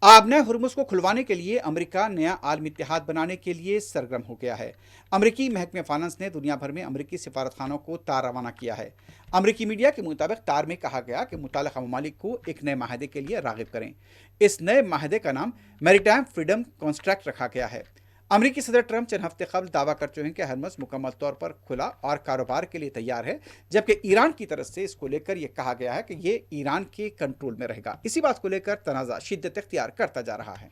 आबना Hormuz को खुलवाने के लिए अमेरिका नया आलमी इत्तेहाद बनाने के लिए सरगर्म हो गया है। अमेरिकी महकमे फाइनेंस ने दुनिया भर में अमेरिकी सिफारतखानों को तार रवाना किया है। अमेरिकी मीडिया के मुताबिक तार में कहा गया कि मुताल्लिक़ा ममालिक को एक नए माहदे के लिए राग़िब करें। इस नए माहदे का नाम मैरीटाइम फ्रीडम कॉन्ट्रैक्ट रखा गया है। अमेरिकी सदर ट्रंप चंद हफ्ते कबल दावा कर चुके हैं कि हरमुज़ मुकम्मल तौर पर खुला और कारोबार के लिए तैयार है, जबकि ईरान की तरफ से इसको लेकर यह कहा गया है कि ये ईरान के कंट्रोल में रहेगा। इसी बात को लेकर तनाज़ा शिद्दत इख्तियार करता जा रहा है।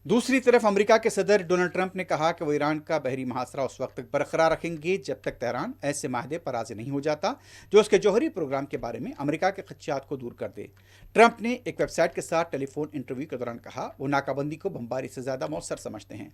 दूसरी तरफ अमेरिका के सदर डोनाल्ड ट्रंप ने कहा कि वो ईरान का बहरी मुहासरा उस वक्त तक बरकरार रखेंगे जब तक तेहरान ऐसे माहदे पर राजी नहीं हो जाता जो उसके जौहरी प्रोग्राम के बारे में अमेरिका के खदशात को दूर कर दे। ट्रंप ने एक वेबसाइट के साथ टेलीफोन इंटरव्यू के दौरान कहा वो नाकाबंदी को बमबारी से ज़्यादा मौसर समझते हैं।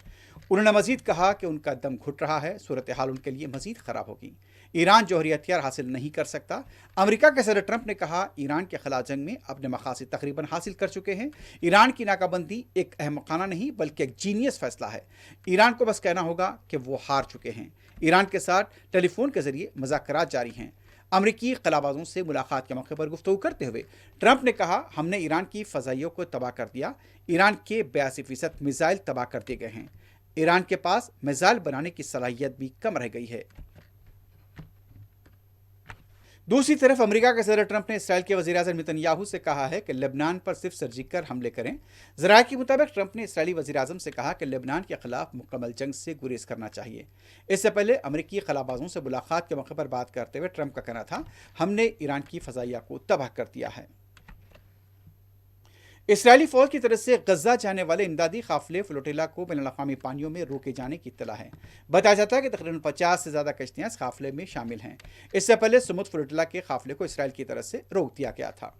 उन्होंने मजीद कहा कि उनका दम घुट रहा है, सूरत हाल उनके लिए मजीद ख़राब होगी। ईरान जौहरी हथियार हासिल नहीं कर सकता। अमेरिका के सदर ट्रंप ने कहा ईरान के खिलाफ जंग में अपने मकासद तकरीबन हासिल कर चुके हैं। ईरान की नाकाबंदी एक अहमकाना नहीं बल्कि एक जीनियस फैसला है। ईरान को बस कहना होगा कि वो हार चुके हैं। ईरान के साथ टेलीफोन के जरिए मुज़ाकरात जारी हैं। अमरीकी खलाबाजों से मुलाकात के मौके पर गुफ्तगू करते हुए ट्रंप ने कहा हमने ईरान की फ़ज़ाइयों को तबाह कर दिया। ईरान के 82% मिसाइल तबाह कर दिए गए हैं। ईरान के पास मिसाइल बनाने की सलाहियत भी कम रह गई है। दूसरी तरफ अमेरिका के सदर ट्रंप ने इसराइल के वज़ीर-ए-आज़म नेतन्याहू से कहा है कि लेबनान पर सिर्फ सर्जिकल हमले करें। ज़राए के मुताबिक ट्रंप ने इसराइली वज़ीर-ए-आज़म से कहा कि लेबनान के खिलाफ मुकम्मल जंग से गुरेज करना चाहिए। इससे पहले अमेरिकी खलाबाजों से मुलाकात के मौके पर बात करते हुए ट्रंप का कहना था हमने ईरान की फ़ज़ाइया को तबाह कर दिया है। इसराइली फौज की तरफ से गजा जाने वाले इमदादी काफिले फ्लोटिला को बैनुल-अक़वामी पानियों में रोके जाने की इत्तला है। बताया जाता है कि तकरीबन 50 से ज़्यादा कश्तियाँ इस काफिले में शामिल हैं। इससे पहले समुद्र फ्लोटिला के काफिले को इसराइल की तरफ से रोक दिया गया था।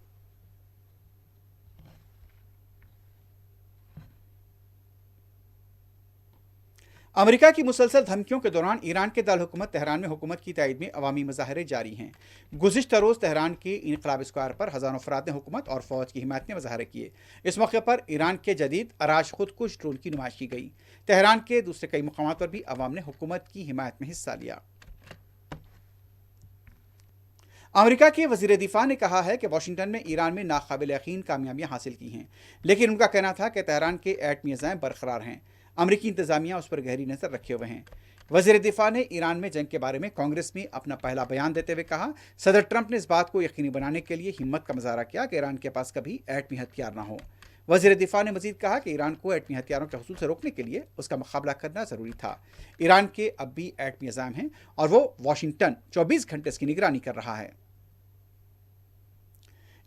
अमेरिका की मुसलसल धमकियों के दौरान ईरान के दारकूमत तेहरान में हुकूमत की तायद में अवामी मुजाहरे जारी हैं। गुज़िश्ता रोज़ तेहरान के इनकलाब स्क्वायर पर हज़ारों अफराद ने हुकूमत और फ़ौज की हिमायत में मुजाहरे किए। इस मौके पर ईरान के जदीद अराश खुदकुश ड्रोन की नुमाइश की गई। तेहरान के दूसरे कई मकामात पर भी अवाम ने हुकूमत की हिमायत में हिस्सा लिया। अमेरिका के वज़ीर दिफा ने कहा है कि वाशिंगटन में ईरान में नाकाबिल यकीन कामयाबियाँ हासिल की हैं, लेकिन उनका कहना था कि तेहरान के एटमी अज़ाइम बरकरार हैं। अमरीकी इंतज़ामिया उस पर गहरी नज़र रखे हुए हैं। वज़ीर दिफा ने ईरान में जंग के बारे में कांग्रेस में अपना पहला बयान देते हुए कहा सदर ट्रंप ने इस बात को यकीनी बनाने के लिए हिम्मत का मुजाहरा किया कि ईरान के पास कभी एटमी हथियार ना हो। वज़ीर दिफा ने मजीद कहा कि ईरान को एटमी हथियारों के हसूल से रोकने के लिए उसका मुकाबला करना ज़रूरी था। ईरान के अब भी एटमी अज़ाइम हैं और वो वाशिंगटन 24 घंटे इसकी निगरानी कर रहा है।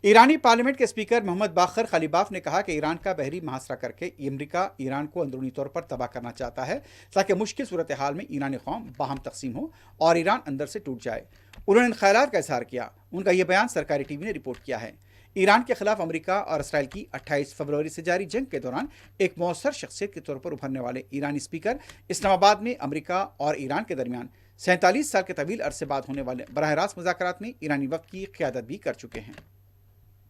ईरानी पार्लियामेंट के स्पीकर मोहम्मद बाखर खलीबाफ ने कहा कि ईरान का बहरी मुहासरा करके अमेरिका ईरान को अंदरूनी तौर पर तबाह करना चाहता है ताकि मुश्किल सूरत हाल में ईरानी कौम बाहम तकसीम हो और ईरान अंदर से टूट जाए। उन्होंने इन ख्यालात का इजहार किया। उनका यह बयान सरकारी टीवी ने रिपोर्ट किया है। ईरान के खिलाफ अमेरिका और इसराइल की 28 फरवरी से जारी जंग के दौरान एक मौसर शख्सियत के तौर पर उभरने वाले ईरानी स्पीकर इस्लामाबाद में अमेरिका और ईरान के दरमियान 47 साल के तवील अरसे बाद होने वाले बराह रास्त मुज़ाकरात में ईरानी वक्त की क़ियादत भी कर चुके हैं।